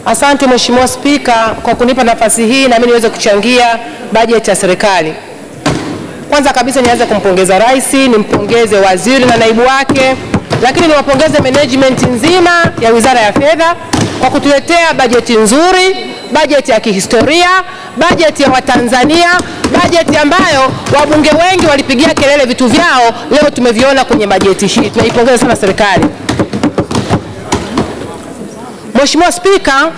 Asante Mheshimiwa Spika kwa kunipa nafasi hii na mimi niweze kuchangia bajeti ya serikali. Kwanza kabisa nianze kumpongeza Rais, nimpongeze waziri na naibu wake, lakini niwapongeze management nzima ya Wizara ya Fedha kwa kutuletea bajeti nzuri, bajeti ya kihistoria, bajeti ya Watanzania, bajeti ambayo wabunge wengi walipigia kelele vitu vyao, leo tumeviona kwenye bajeti hii. Tunaipongeza sana serikali. Mheshimiwa Spika,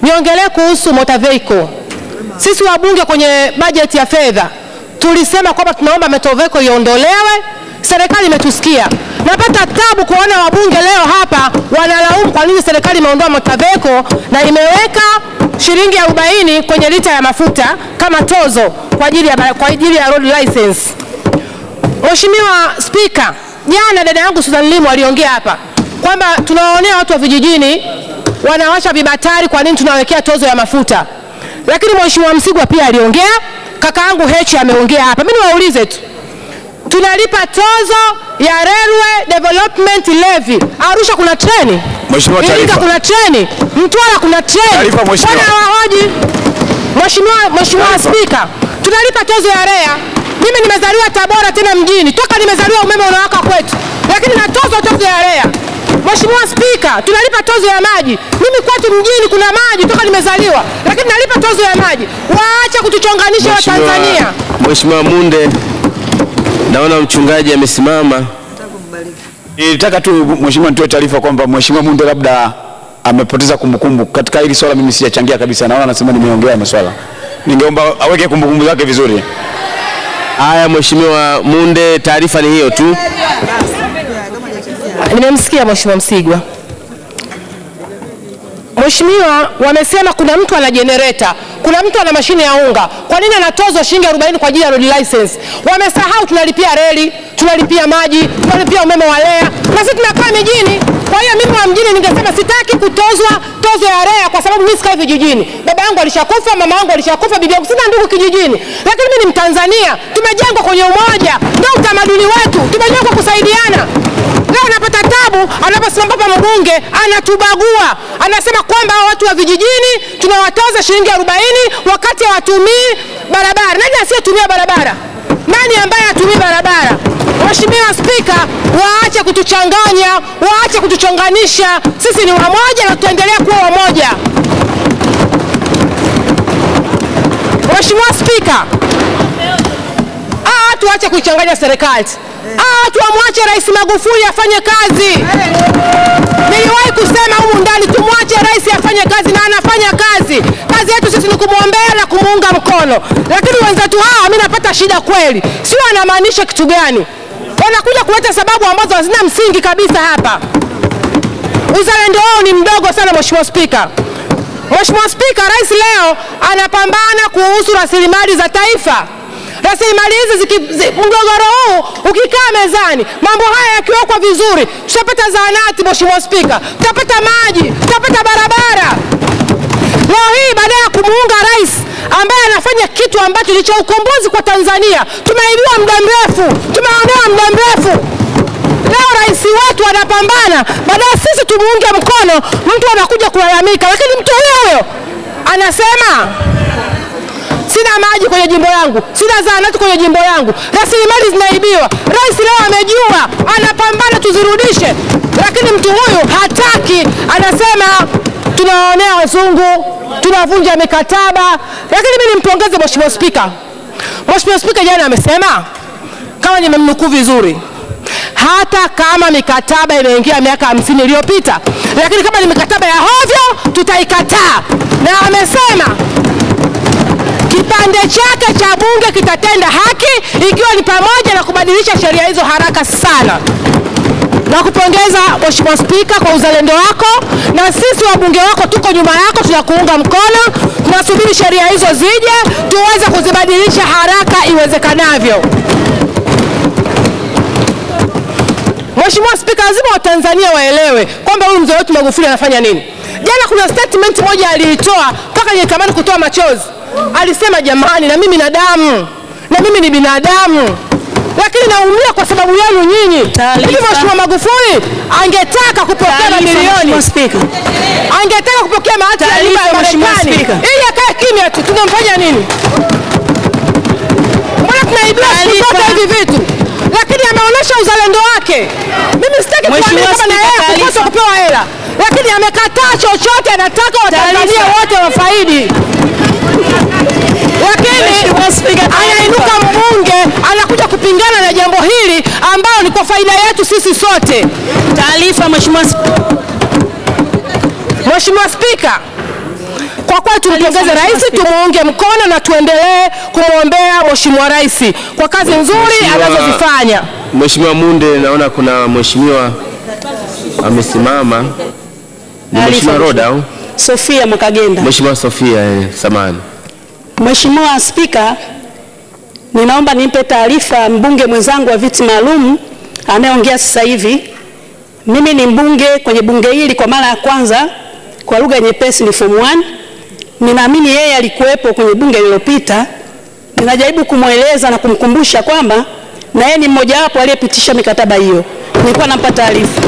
niongelee kuhusu motor vehicle. Sisi wabunge kwenye bajeti ya fedha tulisema kwamba tunaomba motor vehicle iondolewe. Serikali imetusikia. Napata tabu kuona wabunge leo hapa wanalaumu kwa nini serikali imeondoa motor vehicle na imeweka shilingi 40 kwenye lita ya mafuta kama tozo kwa ajili ya road license. Mheshimiwa Spika, jana dada yangu Susan Limu aliongea hapa kwamba tunawaonea watu wa vijijini wanawasha vibatari, kwa nini tunawekea tozo ya mafuta. Lakini Mheshimiwa Msigwa pia aliongea, kaka yangu Hechi ameongea hapa. Mimi niwaulize tu, tunalipa tozo ya Railway Development Levy. Arusha kuna treni, Mheshimiwa Tarifa kuna treni, Mtwara kuna treni. Tarifa Mheshimiwa. Wahoji Mheshimiwa Spika, tunalipa tozo ya REA. Mimi nimezaliwa Tabora tena mjini. Toka nimezaliwa umeme unawaka kwetu. Lakini natozwa tozo ya REA. Mheshimiwa Spika, tunalipa tozo ya maji. Mimi kwetu mjini kuna maji toka nimezaliwa, lakini nalipa tozo ya maji. Waache kutuchonganisha wa Tanzania. Mheshimiwa Munde, naona mchungaji amesimama. Nilitaka tu Mheshimiwa nitoe taarifa kwamba Mheshimiwa Munde labda amepoteza kumbukumbu katika hili swala. Mimi sijachangia kabisa, naona anasema nimeongea masuala. Ningeomba aweke kumbukumbu zake vizuri. Haya Mheshimiwa Munde, taarifa ni hiyo tu. Nimemsikia Mheshimiwa Msigwa. Mheshimiwa, wamesema kuna mtu ana generator, kuna mtu ana mashine ya unga. Kwa nini anatozwa shilingi 40 kwa ajili ya road license? Wamesahau tunalipia reli, tunalipia maji, tunalipia umeme wa REA. Na sisi tunakaa mjini. Kwa hiyo mimi wa mjini ningesema sitaki kutozwa tozo ya REA kwa sababu mimi sikai vijijini. Baba yangu alishakufa, mama yangu alishakufa, bibi yangu, sina ndugu kijijini. Lakini mimi ni Mtanzania, tumejengwa kwenye umoja, ndio utamaduni wetu, tumejengwa kusaidiana. Leo napata tabu anaposimama hapa mbunge anatubagua. Anasema kwamba watu wa vijijini tunawatoza shilingi 40 wakati hawatumii barabara. Nani asiyetumia barabara? Nani ambaye hatumii barabara? Mheshimiwa Spika, waache kutuchanganya, waache kutuchonganisha. Sisi ni wamoja na tutaendelea kuwa wamoja. Mheshimiwa Spika, tuache kuichanganya serikali. Tuamwache Rais Magufuli afanye kazi. Niliwahi kusema humu ndani tumwache Rais afanye kazi na anafanya kazi. Kazi yetu sisi ni kumwombea na kumuunga mkono. Lakini wenzetu hawa mimi napata shida kweli. Sio anamaanisha kitu gani? Wanakuja kuleta sababu ambazo hazina msingi kabisa hapa. Uzalendo wao ni mdogo sana Mheshimiwa Spika. Mheshimiwa Spika, Rais leo anapambana kuhusu rasilimali za taifa. Rasilimali hizi mgogoro huu ukikaa mezani, mambo haya yakiwekwa vizuri, tutapata zahanati Mheshimiwa Spika, tutapata maji, tutapata barabara. Leo hii baada ya kumuunga Rais ambaye anafanya kitu ambacho ni cha ukombozi kwa Tanzania, tumeibiwa muda mrefu, tumeonewa muda mrefu. Leo Rais wetu anapambana, baada ya sisi tumuunge mkono, mtu anakuja kulalamika, lakini mtu huyo anasema sina maji kwenye jimbo langu, sina zahanati kwenye jimbo langu, rasilimali zinaibiwa. Rais leo amejua, anapambana tuzirudishe, lakini mtu huyu hataki, anasema tunaonea wazungu, tunavunja mikataba. Lakini mimi nimpongeze Mheshimiwa Spika. Mheshimiwa Spika jana amesema, kama nimemnukuu vizuri, hata kama mikataba imeingia miaka 50 iliyopita, lakini kama ni mikataba ya hovyo tutaikataa. Na amesema kipande chake cha bunge kitatenda haki, ikiwa ni pamoja na kubadilisha sheria hizo haraka sana. Na kupongeza Mheshimiwa Spika kwa uzalendo wako, na sisi wabunge wako tuko nyuma yako, tunakuunga mkono. Tunasubiri sheria hizo zije tuweze kuzibadilisha haraka iwezekanavyo. Mheshimiwa Spika, lazima Watanzania waelewe kwamba huyu mzee wetu Magufuli anafanya nini. Jana kuna statement moja aliitoa mpaka nikamani kutoa machozi. Alisema jamani, na mimi na damu, na mimi ni binadamu. lakini naumia kwa sababu yenu nyinyi. Hivi Mheshimiwa Magufuli angetaka kupokea mamilioni, angetaka kupokea mahati ya nyumba ya Marekani, ili akae kimya tu, tunamfanya nini? Mbona tunaibia kupata hivi vitu? Lakini ameonyesha uzalendo wake. Mimi sitaki kuamini kama na yeye kukosa kupewa hela, lakini amekataa chochote, anataka Watanzania wote wafaidi. Lakini anainuka mbunge anakuja kupingana na jambo hili ambalo ni kwa faida yetu sisi sote. Taarifa Mheshimiwa Spika, kwa kweli tumpongeze rais, tumuunge mkono na tuendelee kumwombea Mheshimiwa Rais kwa kazi nzuri anazozifanya. Mheshimiwa Munde, naona kuna mheshimiwa amesimama. Ni Mheshimiwa Roda au Sofia Mwakagenda? Mheshimiwa Sofia, samani. Mheshimiwa Spika, ninaomba nimpe taarifa mbunge mwenzangu wa viti maalum anayeongea sasa hivi. Mimi ni mbunge kwenye bunge hili kwa mara ya kwanza, kwa lugha nyepesi ni form 1. Ninaamini yeye alikuwepo kwenye bunge lililopita. Ninajaribu kumweleza na kumkumbusha kwamba na yeye ni mmoja wapo aliyepitisha mikataba hiyo. Nilikuwa nampa taarifa.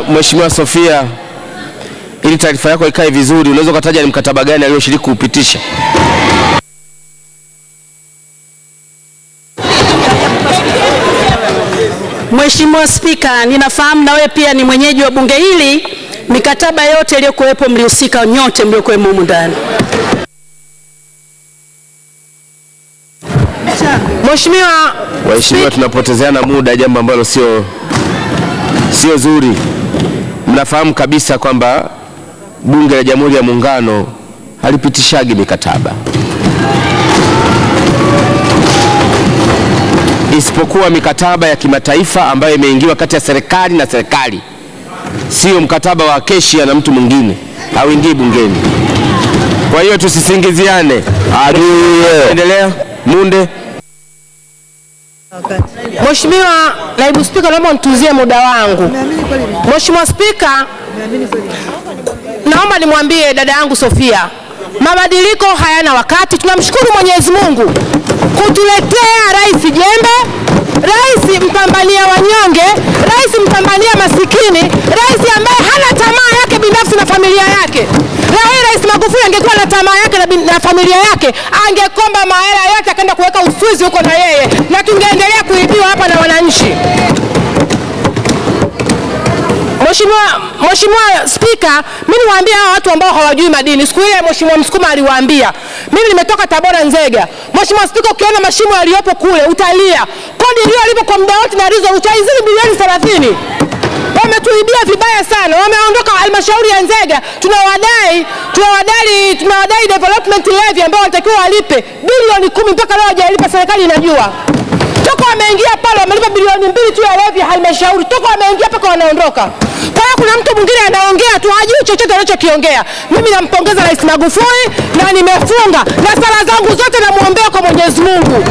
Mheshimiwa Sofia, ili taarifa yako ikae vizuri, unaweza kutaja ni mkataba gani aliyoshiriki kupitisha? Mheshimiwa Spika, ninafahamu na wewe pia ni mwenyeji wa bunge hili, mikataba yote iliyokuwepo mlihusika nyote mliokuwa humu ndani. Mheshimiwa, tunapotezeana muda, jambo ambalo sio zuri. Mnafahamu kabisa kwamba Bunge la Jamhuri ya Muungano halipitishagi mikataba, isipokuwa mikataba ya kimataifa ambayo imeingiwa kati ya serikali na serikali. Sio mkataba wa Acacia na mtu mwingine hauingii bungeni. Kwa hiyo tusisingiziane. Endelea Munde. Mheshimiwa Naibu Spika, naomba nitunzie muda wangu. Mheshimiwa Spika, naomba nimwambie dada yangu Sofia, mabadiliko hayana wakati. Tunamshukuru Mwenyezi Mungu kutuletea rais jembe, rais mpambania wanyonge, rais mpambania masikini, rais ambaye hana tamaa yake binafsi na familia yake. Leo Rais Magufuli angekuwa na tamaa yake na familia yake, angekomba mahela yote akaenda kuweka Uswizi huko na yeye, na tungeendelea kuibiwa hapa na wananchi. Mheshimiwa Spika, mimi niwaambia hawa watu ambao hawajui madini. Siku ile Mheshimiwa Msukuma aliwaambia. Mimi nimetoka Tabora Nzega. Mheshimiwa Spika, ukiona mashimo yaliyopo kule utalia. Kodi ilipo kwa muda wote na rizo utaizidi bilioni 30. Wametuibia vibaya sana. Wameondoka halmashauri ya Nzega. Tunawadai development levy ambao wanatakiwa walipe bilioni 10 mpaka leo hajalipa, serikali inajua. Toka wameingia pale wamelipa bilioni 2 tu ya levy ya halmashauri. Toka wameingia mpaka wanaondoka. Kwa hiyo kuna mtu mwingine anaongea tu hajui chochote anachokiongea. Mimi nampongeza Rais Magufuli na nimefunga na sala zangu zote namuombea kwa Mwenyezi Mungu.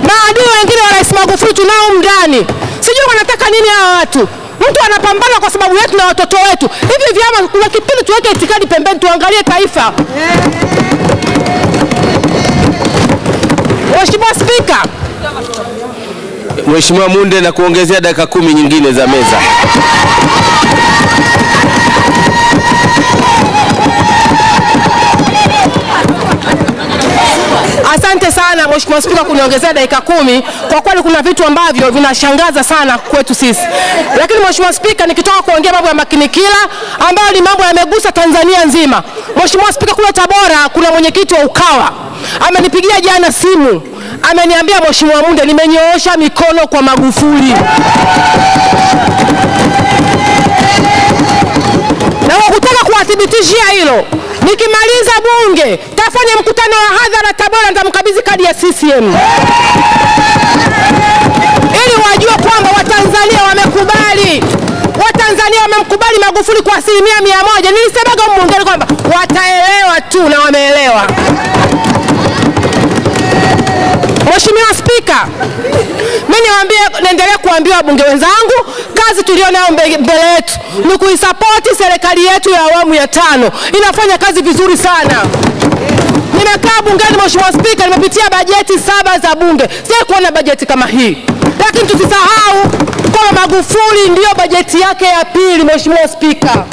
Maadui wengine wa Rais Magufuli tunao ndani. Sijui wanataka nini hawa watu. Mtu anapambana kwa sababu yetu na watoto wetu. Hivi vyama kuna kipindi tuweke itikadi pembeni, tuangalie taifa. Mheshimiwa Spika, Mheshimiwa Munde, na kuongezea dakika 10 nyingine za meza. Asante sana Mheshimiwa Spika kuniongezea dakika 10. Kwa kweli kuna vitu ambavyo vinashangaza sana kwetu sisi. Lakini Mheshimiwa Spika, nikitoka kuongea mambo ya Makinikila ambayo ni mambo yamegusa Tanzania nzima. Mheshimiwa Spika, kule Tabora kuna mwenyekiti wa Ukawa amenipigia jana simu. Ameniambia Mheshimiwa Munde, nimenyoosha mikono kwa Magufuli. Na wakutaka kuwathibitishia hilo, nikimaliza bunge tafanya mkutano wa hadhara Tabora, nitamkabidhi kadi ya CCM. Ili wajue kwamba Watanzania wamekubali. Watanzania wamemkubali Magufuli kwa 100%. Nilisemaga mbungeni kwamba wataelewa tu na wameelewa. Mheshimiwa Spika, Mimi naendelea kuambia wabunge wenzangu, kazi tulionayo mbele yetu ni kuisapoti serikali yetu ya awamu ya 5. Inafanya kazi vizuri sana. Nimekaa bungeni Mheshimiwa Spika, nimepitia bajeti 7 za bunge. Sija kuona bajeti kama hii. Lakini tusisahau kwa Magufuli ndio bajeti yake ya pili Mheshimiwa Spika.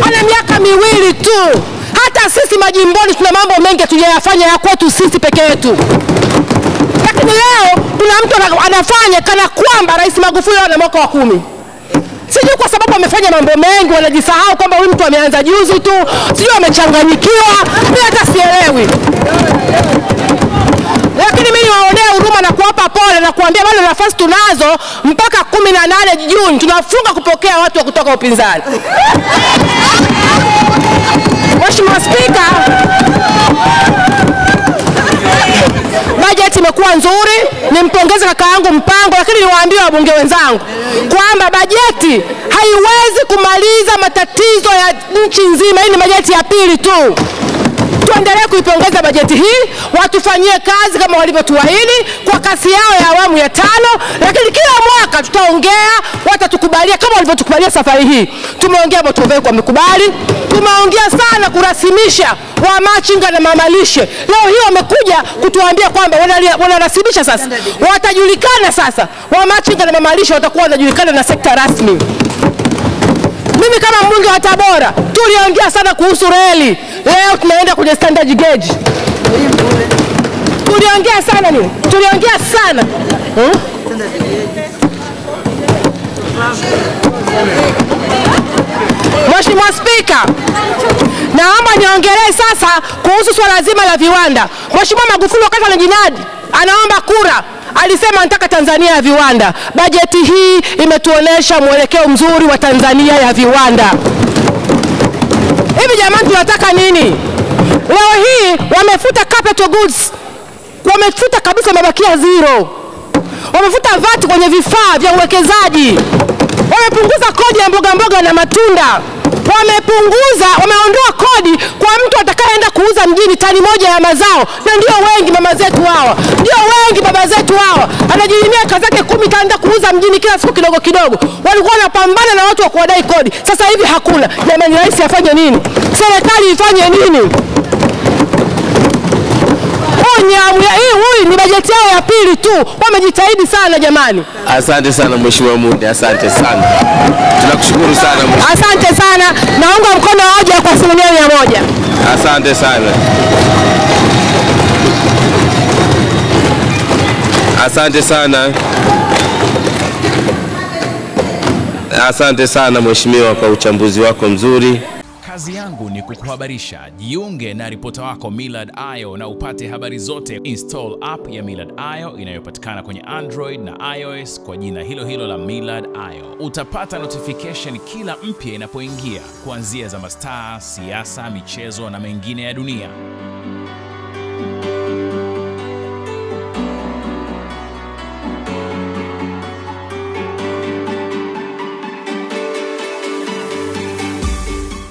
Ana miaka 2 tu. Hata sisi majimboni tuna mambo mengi tuliyofanya ya kwetu sisi peke yetu. Lakini leo kuna mtu anafanya kana kwamba Rais Magufuli ana mwaka wa 10. Sijui kwa sababu amefanya mambo mengi wanajisahau kwamba huyu mtu ameanza juzi tu, sijui amechanganyikiwa, mimi hata sielewi. Lakini mimi niwaonea huruma na kuwapa pole na kuambia bado nafasi tunazo mpaka 18 Juni tunafunga kupokea watu wa kutoka upinzani. Mheshimiwa Spika, bajeti imekuwa nzuri, nimpongeze kaka yangu Mpango, lakini niwaambie wabunge wenzangu kwamba bajeti haiwezi kumaliza matatizo ya nchi nzima. Hii ni bajeti ya pili tu. Tuendelee kuipongeza bajeti hii, watufanyie kazi kama walivyotuahidi kwa kasi yao ya awamu ya 5, lakini kila mwaka tutaongea, watatukubalia kama walivyotukubalia safari hii. Tumeongea Motoveko wamekubali, tumeongea sana kurasimisha wamachinga na mamalishe. Leo hii wamekuja kutuambia kwamba wanarasimisha sasa. Watajulikana sasa, wamachinga na mamalishe watakuwa wanajulikana na sekta rasmi. Mimi kama mbunge wa Tabora tuliongea sana kuhusu reli. Leo tunaenda kwenye standard gauge. Tuliongea sana nini? Tuliongea sana. Mheshimiwa Spika, naomba niongelee sasa kuhusu swala zima la viwanda. Mheshimiwa Magufuli wakati anajinadi anaomba kura alisema anataka Tanzania ya viwanda. Bajeti hii imetuonesha mwelekeo mzuri wa Tanzania ya viwanda. Hivi jamani tunataka nini? Leo hii wamefuta capital goods. Wamefuta kabisa, mabakia 0. Wamefuta VAT kwenye vifaa vya uwekezaji. Wamepunguza kodi ya mboga na matunda. Wameondoa kodi kwa mtu atakayeenda kuuza mjini tani moja ya mazao. Na ndio wengi mama zetu hawa. Ndio wengi baba zetu hawa. Anajilimia kazi yake 10 kaenda kuuza mjini kila siku kidogo kidogo. Walikuwa wanapambana na watu wa kuwadai kodi. Sasa hivi hakuna. Jamani, rais afanye nini? Serikali ifanye nini? Hii ni bajeti yao ya pili tu. Wamejitahidi sana jamani. Asante sana Mheshimiwa Munde, asante sana. Tunakushukuru sana Mheshimiwa. Asante sana. Naunga mkono hoja kwa 100%. Asante sana. Asante sana. Asante sana Mheshimiwa kwa uchambuzi wako mzuri. Kazi yangu ni kukuhabarisha. Jiunge na ripota wako Millard Ayo na upate habari zote. Install app ya Millard Ayo inayopatikana kwenye Android na iOS kwa jina hilo hilo la Millard Ayo. Utapata notification kila mpya inapoingia, kuanzia za mastaa, siasa, michezo na mengine ya dunia.